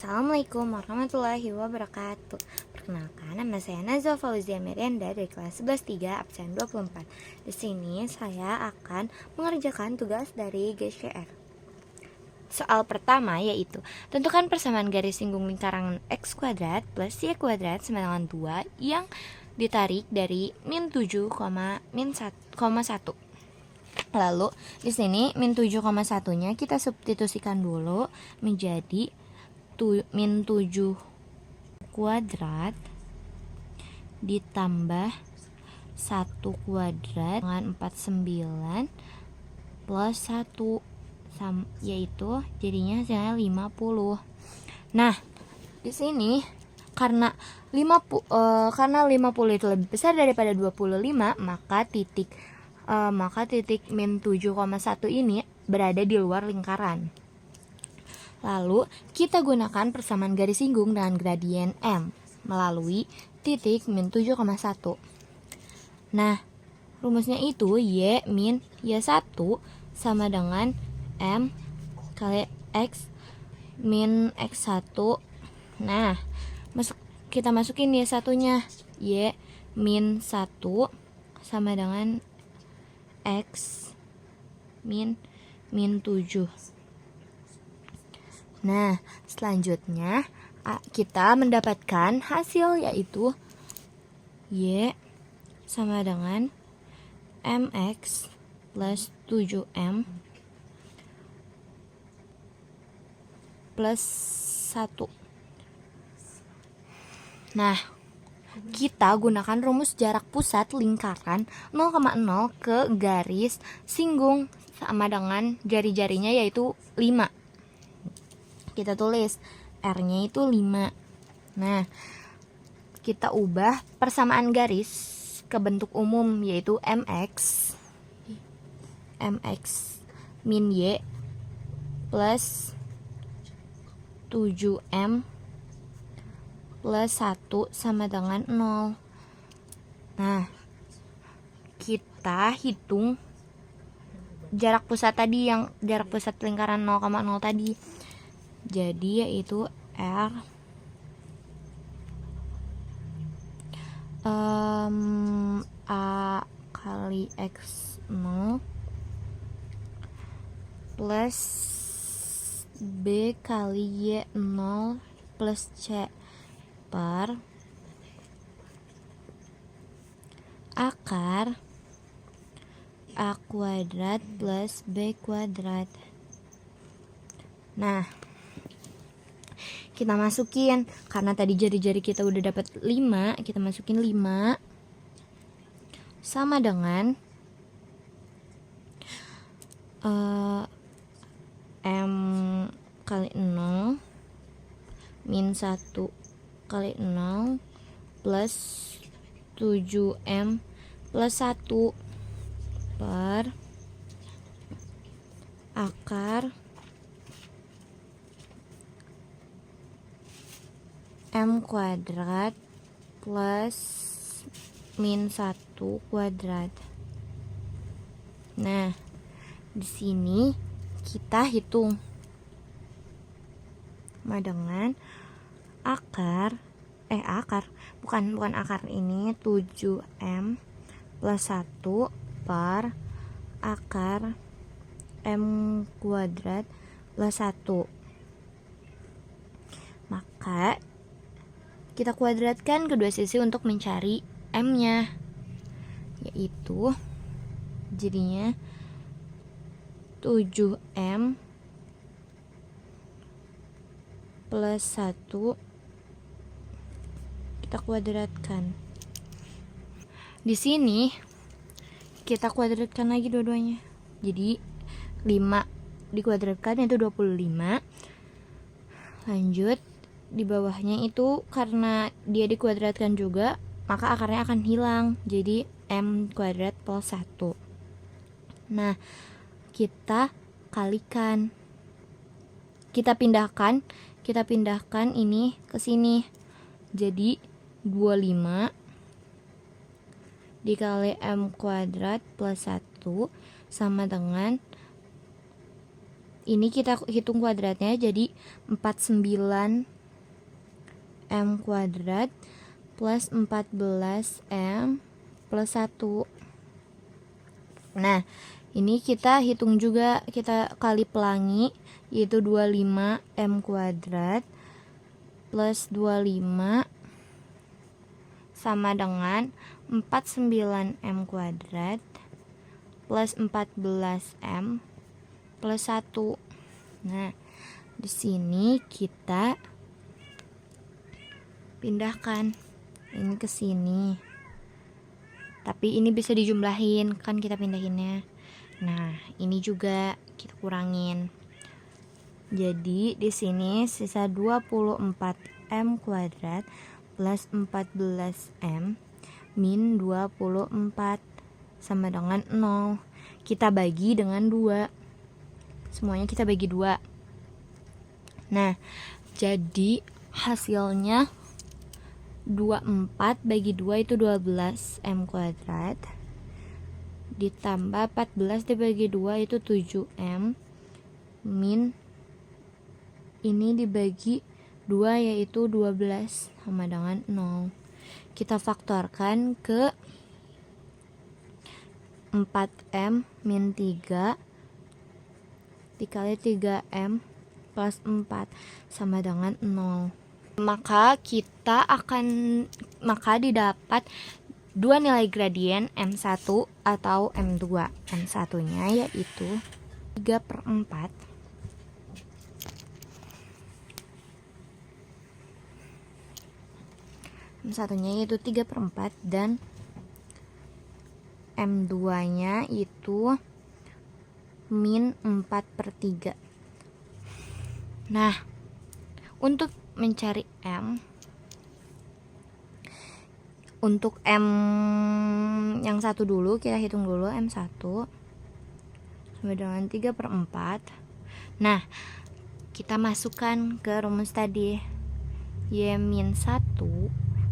Assalamualaikum warahmatullahi wabarakatuh. Perkenalkan, nama saya Nazwa Fauzia Merianda dari kelas 11-3 absen 24. Di sini saya akan mengerjakan tugas dari GCR. Soal pertama yaitu tentukan persamaan garis singgung lingkaran x kuadrat plus y kuadrat sama dengan 2 yang ditarik dari min 7, min 1. Lalu di sini min 7,1-nya kita substitusikan dulu menjadi min 7 kuadrat ditambah 1 kuadrat dengan 49 plus 1 yaitu jadinya hasilnya 50. Nah, di sini karena 50 itu lebih besar daripada 25, maka titik min 7,1 ini berada di luar lingkaran. Lalu kita gunakan persamaan garis singgung dengan gradien M melalui titik min 7,1. Nah, rumusnya itu Y min Y1 sama dengan M kali X min X1. Nah, kita masukin Y1-nya. Y min 1 sama dengan X min 7. Nah, selanjutnya kita mendapatkan hasil yaitu Y sama dengan MX plus 7M plus 1. Nah, kita gunakan rumus jarak pusat lingkaran 0,0 ke garis singgung sama dengan jari-jarinya yaitu 5. Kita tulis R-nya itu 5. Nah, kita ubah persamaan garis ke bentuk umum yaitu MX min Y plus 7M plus 1 sama dengan 0. Nah, kita hitung jarak pusat tadi, yang jarak pusat lingkaran 0,0 tadi. Jadi yaitu R A kali X0 plus B kali Y0 plus C per akar A kuadrat plus B kuadrat. Nah, kita masukin, karena tadi jari-jari kita udah dapat 5, kita masukin 5 sama dengan M kali 0 min 1 kali 0 plus 7M plus 1 per akar M kuadrat plus min 1 kuadrat. Nah, di sini kita hitung sama dengan bukan akar ini 7M plus 1 per akar M kuadrat plus 1. Maka kita kuadratkan kedua sisi untuk mencari M-nya, yaitu jadinya 7M plus 1 kita kuadratkan. Di sini kita kuadratkan lagi dua-duanya. Jadi 5 dikuadratkan itu 25. Lanjut, di bawahnya itu karena dia dikuadratkan juga, maka akarnya akan hilang. Jadi M kuadrat plus 1. Nah, kita kalikan. Kita pindahkan ini ke sini. Jadi 25 dikali M kuadrat plus 1 sama dengan ini kita hitung kuadratnya jadi 49 M kuadrat plus 14M plus 1. Nah, ini kita hitung juga, kita kali pelangi, yaitu 25M kuadrat plus 25 sama dengan 49M kuadrat plus 14M plus 1. Nah, di sini kita pindahkan ini ke sini. Tapi ini bisa dijumlahin, kan kita pindahinnya. Nah, ini juga kita kurangin. Jadi di sini sisa 24M kuadrat plus 14M min 24 sama dengan 0. Kita bagi dengan 2. Semuanya kita bagi 2. Nah, jadi hasilnya 24 bagi 2 itu 12M kuadrat ditambah 14 dibagi 2 itu 7M min ini dibagi 2 yaitu 12 sama dengan 0. Kita faktorkan ke 4M min 3 dikali 3M plus 4 sama dengan 0. Maka didapat dua nilai gradien M1 atau M2. M1 nya yaitu 3/4 M1 nya yaitu 3/4 dan M2 nya itu min 4/3. Nah, untuk mencari M, untuk M yang satu dulu, kita hitung dulu M1 sama dengan 3/4. Nah, kita masukkan ke rumus tadi, Y-1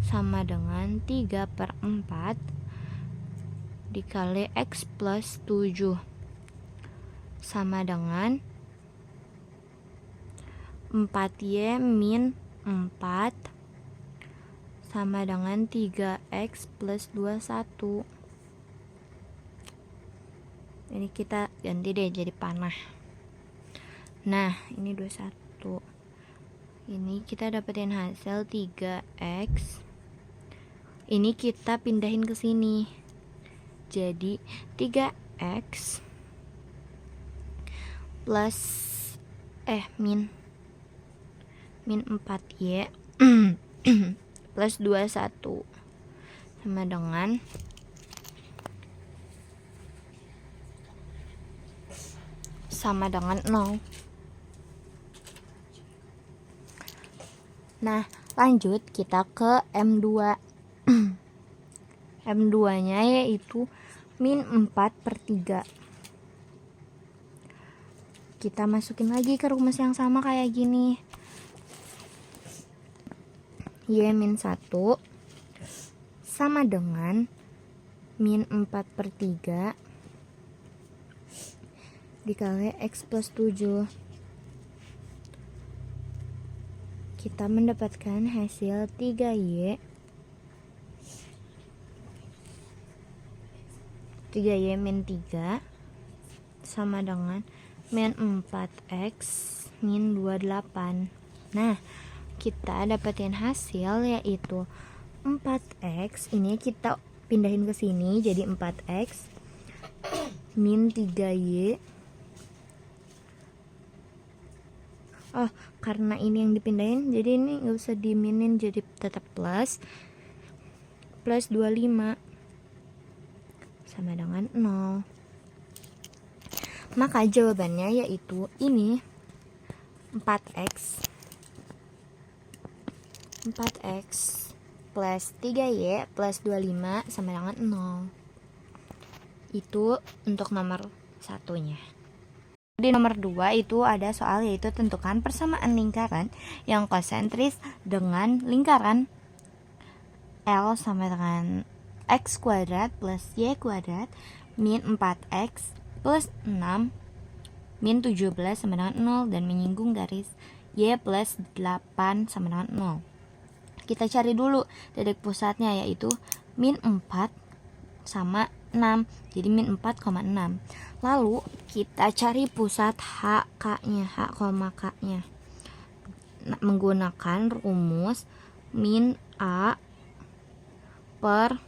sama dengan 3/4 dikali X plus 7 sama dengan 4Y min 4 sama dengan 3X plus 21. Ini kita ganti deh jadi panah. Nah, ini 21. Ini kita dapetin hasil 3X. Ini kita pindahin ke sini. Jadi 3X plus min 4Y plus 21 sama dengan 0. Nah, lanjut kita ke M2. M2 nya yaitu min 4/3. Kita masukin lagi ke rumus yang sama kayak gini. Y-1 sama dengan min 4/3 dikali X plus 7. Kita mendapatkan hasil 3Y min 3 sama dengan min 4X min 28. Nah, kita dapetin hasil yaitu 4X. Ini kita pindahin ke sini jadi 4X min 3Y. Karena ini yang dipindahin, jadi ini nggak usah diminin, jadi tetap plus 25 sama dengan 0. Maka jawabannya yaitu ini 4X plus 3Y plus 25 sama dengan 0. Itu untuk nomor satunya. Di nomor 2 itu ada soal yaitu tentukan persamaan lingkaran yang konsentris dengan lingkaran L sama dengan X kuadrat plus Y kuadrat min 4X plus 6 min 17 sama dengan 0 dan menyinggung garis Y plus 8 sama dengan 0. kita cari dulu titik pusatnya, yaitu min 4 sama 6. Jadi min 4,6. Lalu kita cari pusat HK-nya, H, K-nya. Menggunakan rumus min A per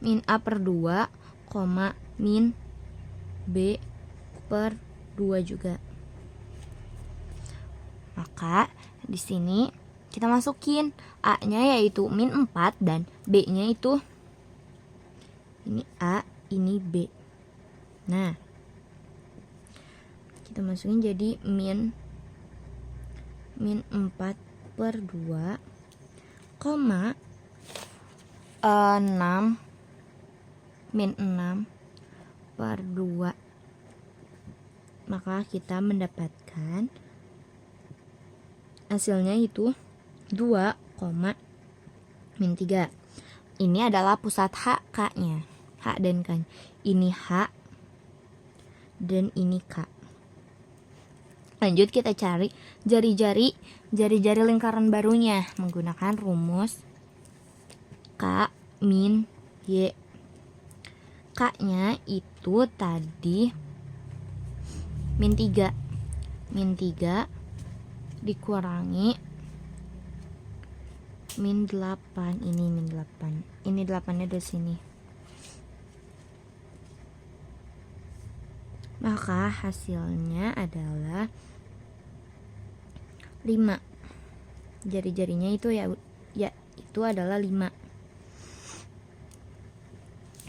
2, min B per 2 juga. Maka di sini kita masukin A-nya yaitu min 4 dan B-nya itu ini A, ini B. Nah, kita masukin jadi min 4 per 2, 6 min 6 per 2. Maka kita mendapatkan hasilnya itu 2, min 3. Ini adalah pusat HK-nya. H dan K. Ini H dan ini K. Lanjut kita cari jari-jari lingkaran barunya menggunakan rumus K min Y. K-nya itu tadi min 3. Min 3 dikurangi min 8. Ini min 8. Ini 8-nya dari sini. Maka hasilnya adalah 5. Jari-jarinya itu ya itu adalah 5.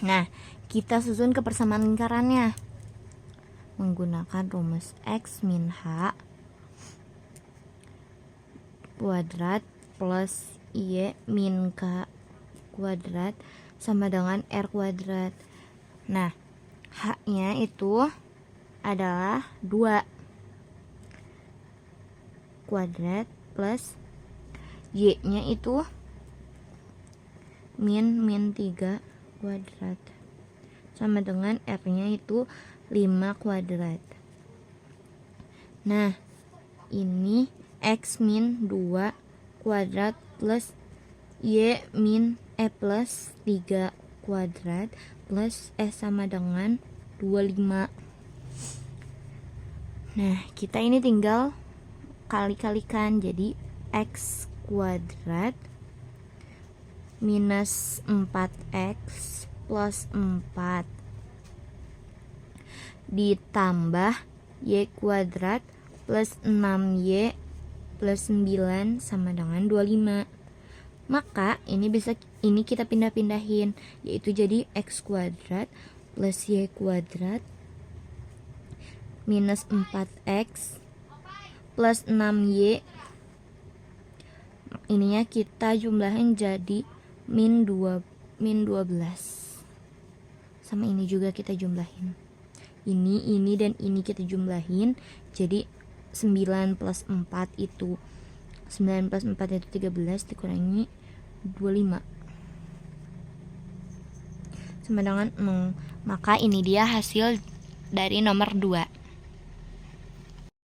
Nah, kita susun kebersamaan lingkarannya menggunakan rumus X min H kuadrat plus Y min K kuadrat sama dengan R kuadrat. Nah, H-nya itu adalah 2 kuadrat plus Y-nya itu min 3 kuadrat sama dengan R-nya itu 5 kuadrat. Nah, ini X min 2 kuadrat plus Y min plus 3 kuadrat plus sama dengan 25. Nah, kita ini tinggal kali-kalikan, jadi X kuadrat minus 4X plus 4 ditambah Y kuadrat plus 6Y plus 9 sama dengan 25. Maka ini kita pindah-pindahin, yaitu jadi X kuadrat plus Y kuadrat minus 4X plus 6Y. Ininya kita jumlahin jadi min 12. Sama ini juga kita jumlahin. Ini dan ini kita jumlahin jadi 9 plus 4 itu 9 plus 4 itu 13 dikurangi 25 sama dengan 0. Maka ini dia hasil dari nomor 2.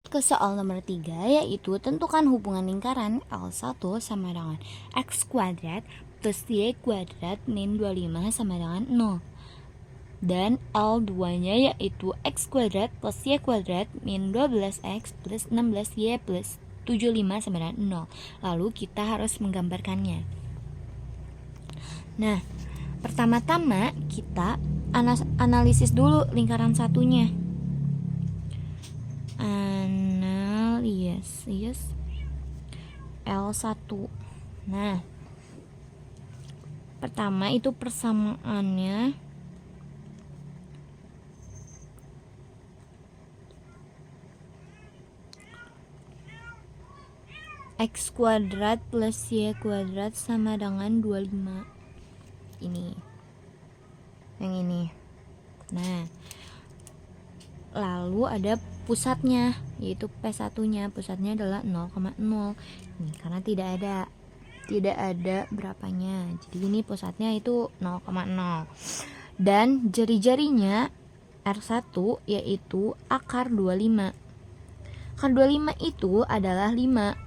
Ke soal nomor 3, yaitu tentukan hubungan lingkaran L1 sama dengan X kuadrat plus Y kuadrat min 25 sama dengan 0. Dan L2-nya yaitu X kuadrat plus Y kuadrat min 12X plus 16Y plus 75 sama dengan 0. Lalu kita harus menggambarkannya. Nah, pertama-tama kita analisis dulu lingkaran satunya. Analisis L1. Nah, pertama itu persamaannya X kuadrat plus Y kuadrat sama dengan 25. Ini yang ini. Nah, lalu ada pusatnya, yaitu P1-nya. Pusatnya adalah 0,0. Ini karena tidak ada berapanya. Jadi ini pusatnya itu 0,0. Dan jari-jarinya R1 yaitu akar 25. Akar 25 itu adalah 5.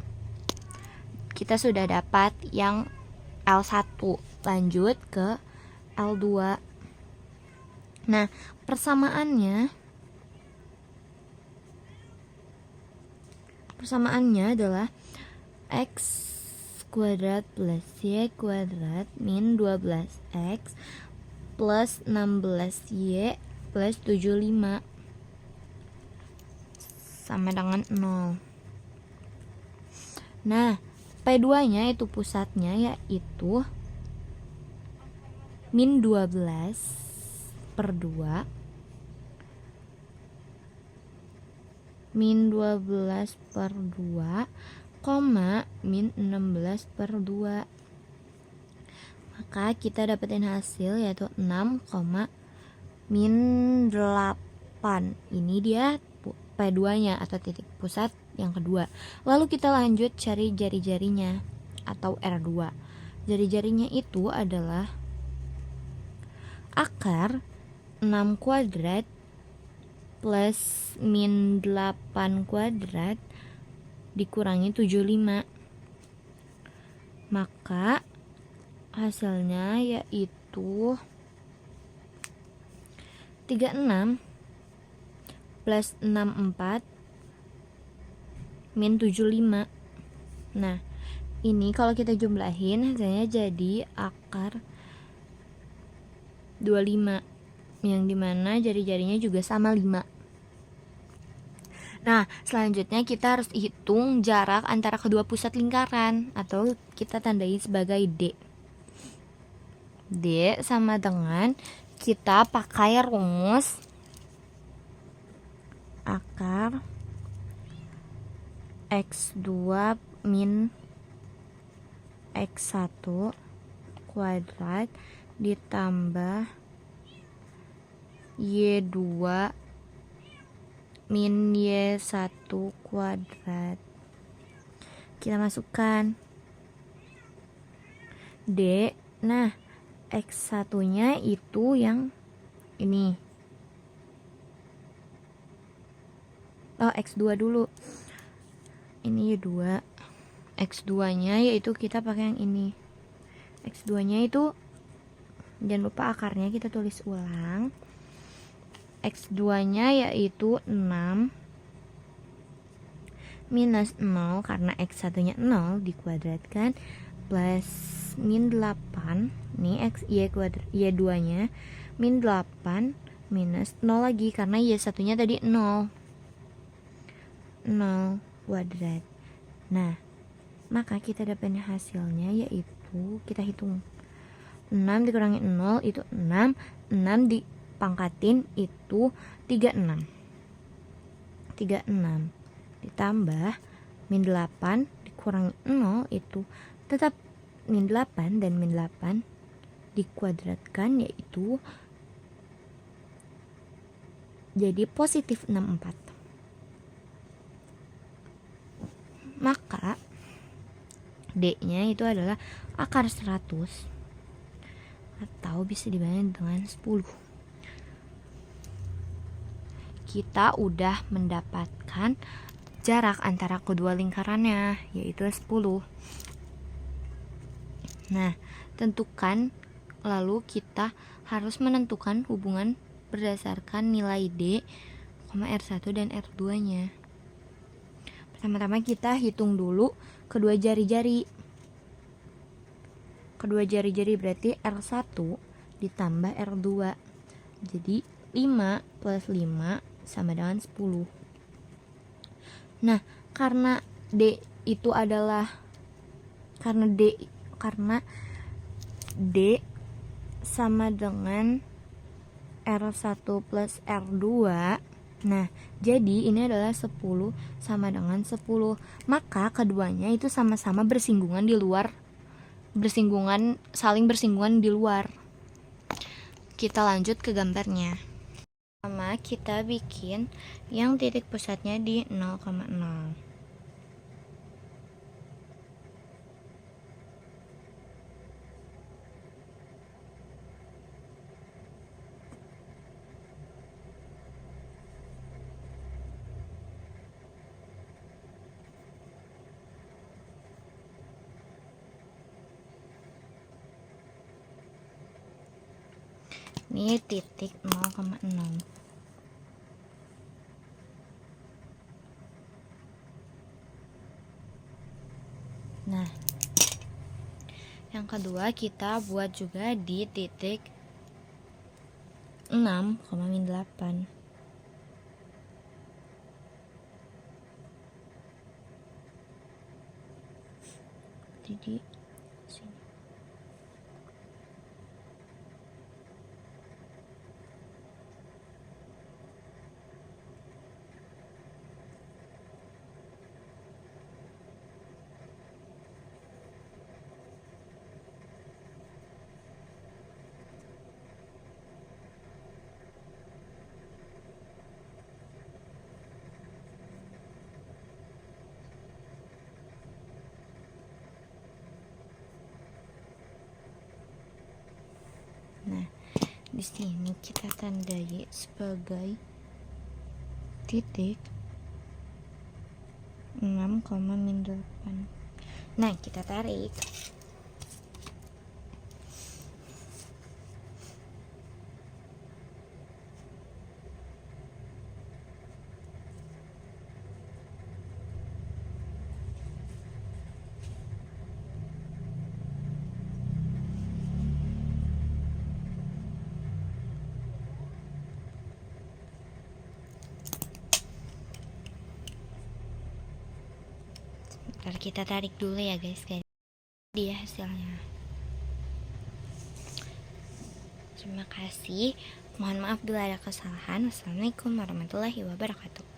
kita sudah dapat yang L1. Lanjut ke L2. Nah, persamaannya adalah X kuadrat plus Y kuadrat min 12X plus 16Y plus 75 sama dengan 0. Nah, P2 nya itu pusatnya yaitu min 12/2 min 12/2 koma min 16/2. Maka kita dapetin hasil yaitu 6, min 8. Ini dia P2 nya atau titik pusat yang kedua. Lalu kita lanjut cari jari-jarinya atau R2. Jari-jarinya itu adalah akar 6 kuadrat plus min 8 kuadrat dikurangi 75. Maka hasilnya yaitu 36 plus 64 min 75. Nah, ini kalau kita jumlahin hasilnya jadi akar 25, yang dimana jari-jarinya juga sama 5. Nah, selanjutnya kita harus hitung jarak antara kedua pusat lingkaran, atau kita tandai sebagai D. D sama dengan kita pakai rumus akar X2 min X1 kuadrat ditambah Y2 min Y1 kuadrat. Kita masukkan D. Nah, X1 nya itu yang ini. X2 dulu. Ini Y2. X2 nya yaitu kita pakai yang ini. X2 nya itu jangan lupa akarnya kita tulis ulang. X2 nya yaitu 6 minus 0 karena X1 nya 0 dikuadratkan plus min 8. Nih X Y kuadrat Y2 nya min 8 minus 0 lagi karena Y1 nya tadi 0 kuadrat. Nah, maka kita dapat hasilnya yaitu kita hitung 6 dikurangi 0 itu 6 dipangkatin itu 36 ditambah min 8 dikurangi 0 itu tetap min 8 dan min 8 dikuadratkan yaitu jadi positif 64. Maka D-nya itu adalah akar 100 atau bisa dibanding dengan 10. Kita udah mendapatkan jarak antara kedua lingkarannya yaitu 10. Nah, tentukan, lalu kita harus menentukan hubungan berdasarkan nilai D, R1 dan R2 nya. Pertama-tama kita hitung dulu kedua jari-jari. Kedua jari-jari berarti R1 ditambah R2. Jadi 5 plus 5 sama dengan 10. Nah, karena D itu adalah karena D sama dengan R1 plus R2. Nah, jadi ini adalah 10 sama dengan 10. Maka keduanya itu sama-sama saling bersinggungan di luar. Kita lanjut ke gambarnya. Pertama, kita bikin yang titik pusatnya di 0,0. Ini titik 0,6. Nah, yang kedua kita buat juga di titik 6,8. Jadi sini. Nah, di sini kita tandai sebagai titik 6,8. Nah, kita tarik. Ntar kita tarik dulu ya guys, dia hasilnya. Terima kasih. Mohon maaf bila ada kesalahan. Wassalamualaikum warahmatullahi wabarakatuh.